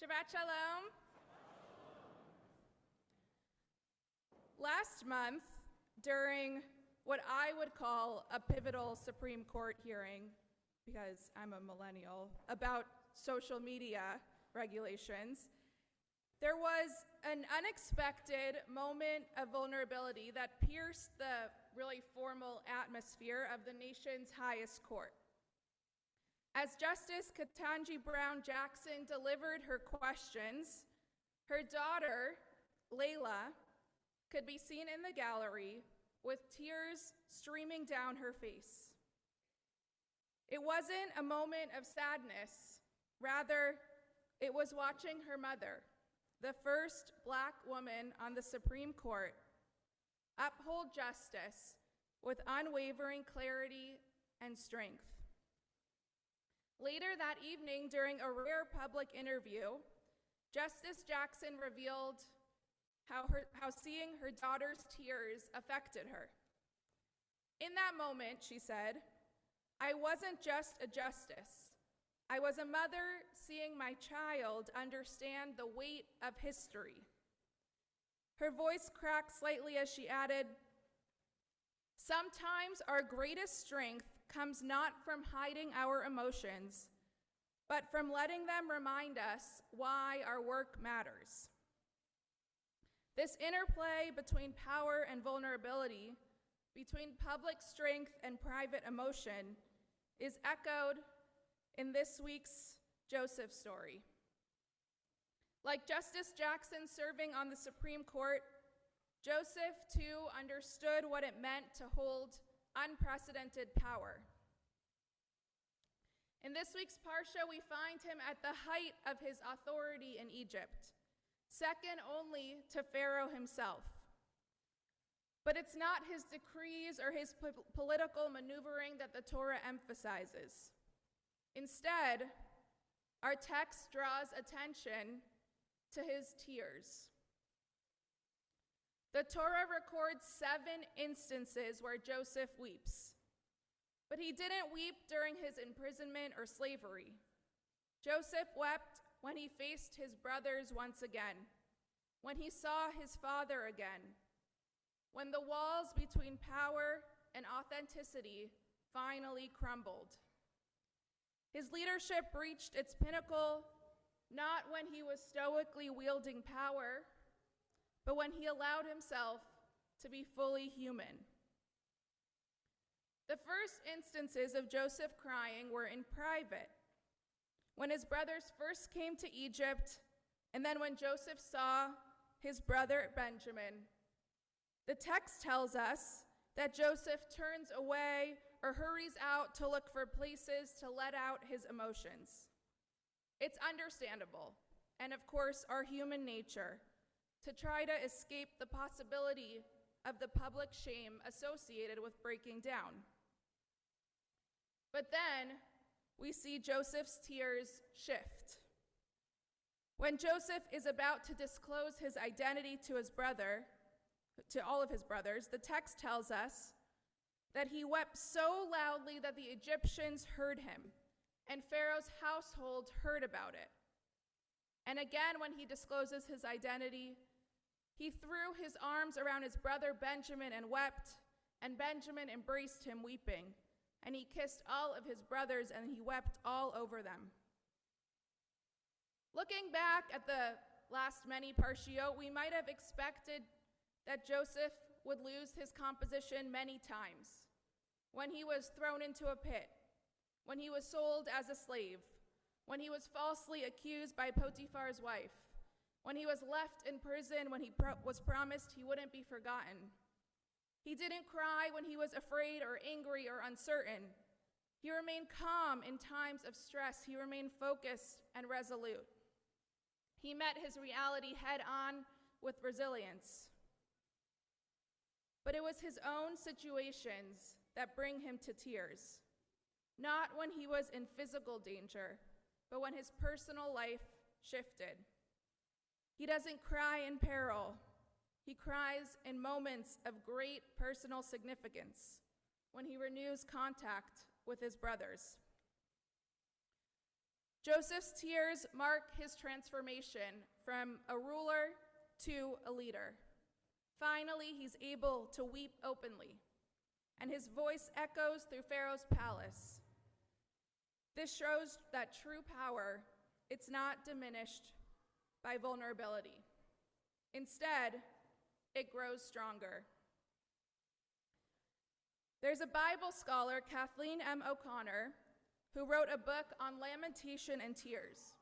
Shabbat Shalom. Last month, during what I would call a pivotal Supreme Court hearing, because I'm a millennial, about social media regulations, there was an unexpected moment of vulnerability that pierced the really formal atmosphere of the nation's highest court. As Justice Ketanji Brown Jackson delivered her questions, her daughter, Layla, could be seen in the gallery with tears streaming down her face. It wasn't a moment of sadness. Rather, it was watching her mother, the first Black woman on the Supreme Court, uphold justice with unwavering clarity and strength. Later that evening, during a rare public interview, Justice Jackson revealed how seeing her daughter's tears affected her. In that moment, she said, "I wasn't just a justice. I was a mother seeing my child understand the weight of history." Her voice cracked slightly as she added, "Sometimes our greatest strength comes not from hiding our emotions, but from letting them remind us why our work matters." This interplay between power and vulnerability, between public strength and private emotion, is echoed in this week's Joseph story. Like Justice Jackson serving on the Supreme Court, Joseph too understood what it meant to hold unprecedented power. In this week's Parsha, we find him at the height of his authority in Egypt, second only to Pharaoh himself. But it's not his decrees or his political maneuvering that the Torah emphasizes. Instead, our text draws attention to his tears. The Torah records 7 instances where Joseph weeps, but he didn't weep during his imprisonment or slavery. Joseph wept when he faced his brothers once again, when he saw his father again, when the walls between power and authenticity finally crumbled. His leadership reached its pinnacle not when he was stoically wielding power, but when he allowed himself to be fully human. The first instances of Joseph crying were in private, when his brothers first came to Egypt, and then when Joseph saw his brother Benjamin. The text tells us that Joseph turns away or hurries out to look for places to let out his emotions. It's understandable, and of course, our human nature, to try to escape the possibility of the public shame associated with breaking down. But then we see Joseph's tears shift. When Joseph is about to disclose his identity to all of his brothers, the text tells us that he wept so loudly that the Egyptians heard him, and Pharaoh's household heard about it. And again, when he discloses his identity, he threw his arms around his brother Benjamin and wept, and Benjamin embraced him weeping, and he kissed all of his brothers, and he wept all over them. Looking back at the last many Parshiot, we might have expected that Joseph would lose his composition many times. When he was thrown into a pit, when he was sold as a slave, when he was falsely accused by Potiphar's wife, when he was left in prison, when he was promised he wouldn't be forgotten. He didn't cry when he was afraid or angry or uncertain. He remained calm in times of stress. He remained focused and resolute. He met his reality head on with resilience. But it was his own situations that bring him to tears, not when he was in physical danger, but when his personal life shifted. He doesn't cry in peril. He cries in moments of great personal significance, when he renews contact with his brothers. Joseph's tears mark his transformation from a ruler to a leader. Finally, he's able to weep openly, and his voice echoes through Pharaoh's palace. This shows that true power, it's not diminished by vulnerability. Instead, it grows stronger. There's a Bible scholar, Kathleen M. O'Connor, who wrote a book on lamentation and tears.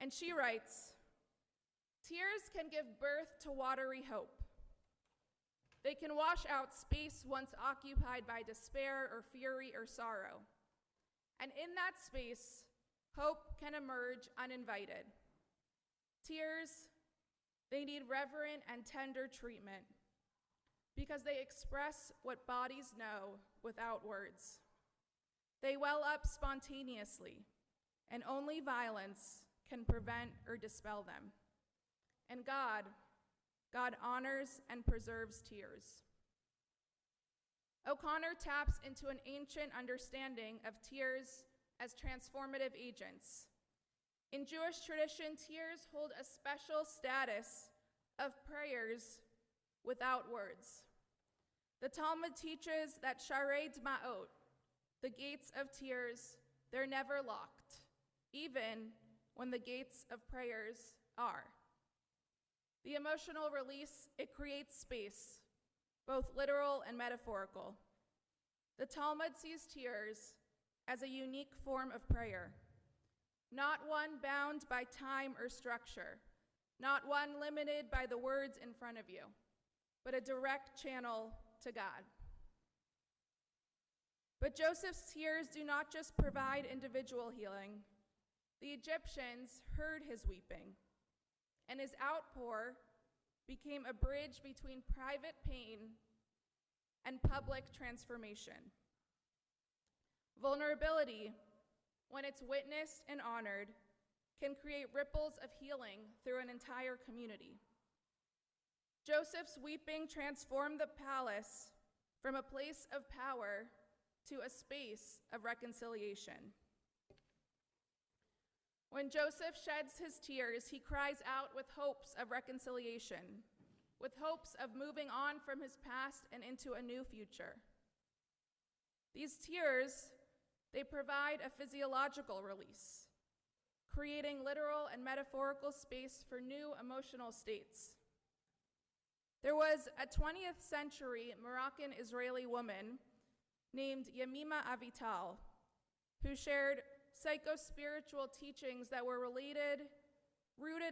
And she writes, "Tears can give birth to watery hope. They can wash out space once occupied by despair or fury or sorrow. And in that space, hope can emerge uninvited. Tears, they need reverent and tender treatment because they express what bodies know without words. They well up spontaneously, and only violence can prevent or dispel them. And God honors and preserves tears." O'Connor taps into an ancient understanding of tears as transformative agents. In Jewish tradition, tears hold a special status of prayers without words. The Talmud teaches that Sharei Dma'ot, the gates of tears, they're never locked, even when the gates of prayers are. The emotional release, it creates space, both literal and metaphorical. The Talmud sees tears as a unique form of prayer, not one bound by time or structure, not one limited by the words in front of you, but a direct channel to God. But Joseph's tears do not just provide individual healing. The Egyptians heard his weeping, and his outpour became a bridge between private pain and public transformation. Vulnerability, when it's witnessed and honored, can create ripples of healing through an entire community. Joseph's weeping transformed the palace from a place of power to a space of reconciliation. When Joseph sheds his tears, he cries out with hopes of reconciliation, with hopes of moving on from his past and into a new future. These tears, they provide a physiological release, creating literal and metaphorical space for new emotional states. There was a 20th century Moroccan-Israeli woman named Yemima Avital, who shared psycho-spiritual teachings that were rooted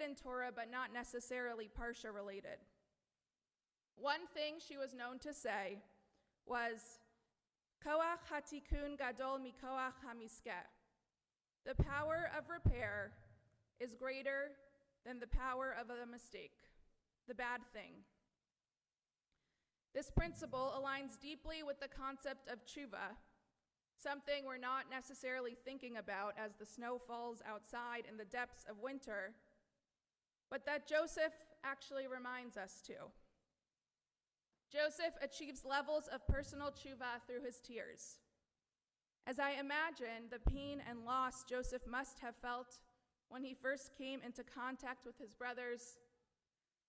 in Torah, but not necessarily Parsha related. One thing she was known to say was, "Koach hatikun gadol mikoach hamiskeh." The power of repair is greater than the power of a mistake, the bad thing. This principle aligns deeply with the concept of tshuva, something we're not necessarily thinking about as the snow falls outside in the depths of winter, but that Joseph actually reminds us to. Joseph achieves levels of personal tshuva through his tears. As I imagine the pain and loss Joseph must have felt when he first came into contact with his brothers,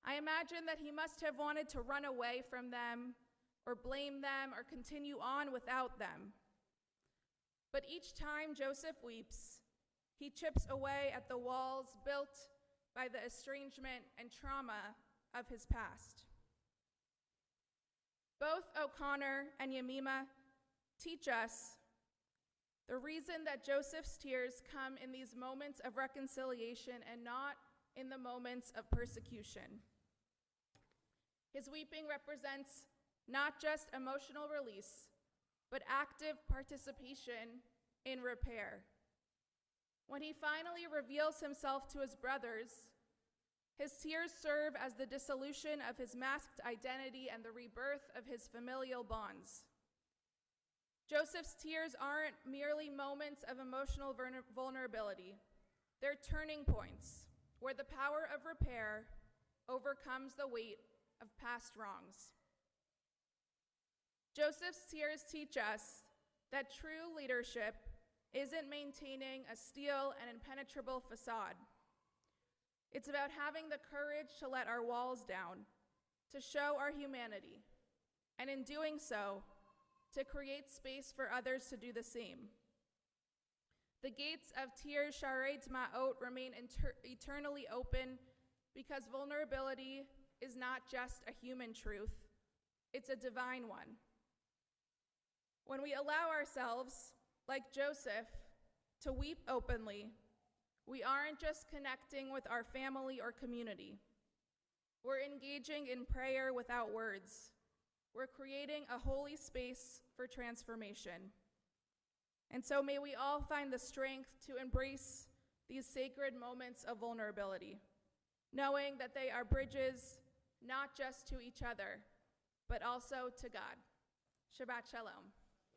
I imagine that he must have wanted to run away from them or blame them or continue on without them. But each time Joseph weeps, he chips away at the walls built by the estrangement and trauma of his past. Both O'Connor and Yemima teach us the reason that Joseph's tears come in these moments of reconciliation and not in the moments of persecution. His weeping represents not just emotional release, but active participation in repair. When he finally reveals himself to his brothers, his tears serve as the dissolution of his masked identity and the rebirth of his familial bonds. Joseph's tears aren't merely moments of emotional vulnerability. They're turning points where the power of repair overcomes the weight of past wrongs. Joseph's tears teach us that true leadership, isn't maintaining a steel and impenetrable facade. It's about having the courage to let our walls down, to show our humanity, and in doing so, to create space for others to do the same. The gates of Tir Sharet Ma'ot remain eternally open because vulnerability is not just a human truth, it's a divine one. When we allow ourselves, like Joseph, to weep openly, we aren't just connecting with our family or community. We're engaging in prayer without words. We're creating a holy space for transformation. And so may we all find the strength to embrace these sacred moments of vulnerability, knowing that they are bridges not just to each other, but also to God. Shabbat Shalom.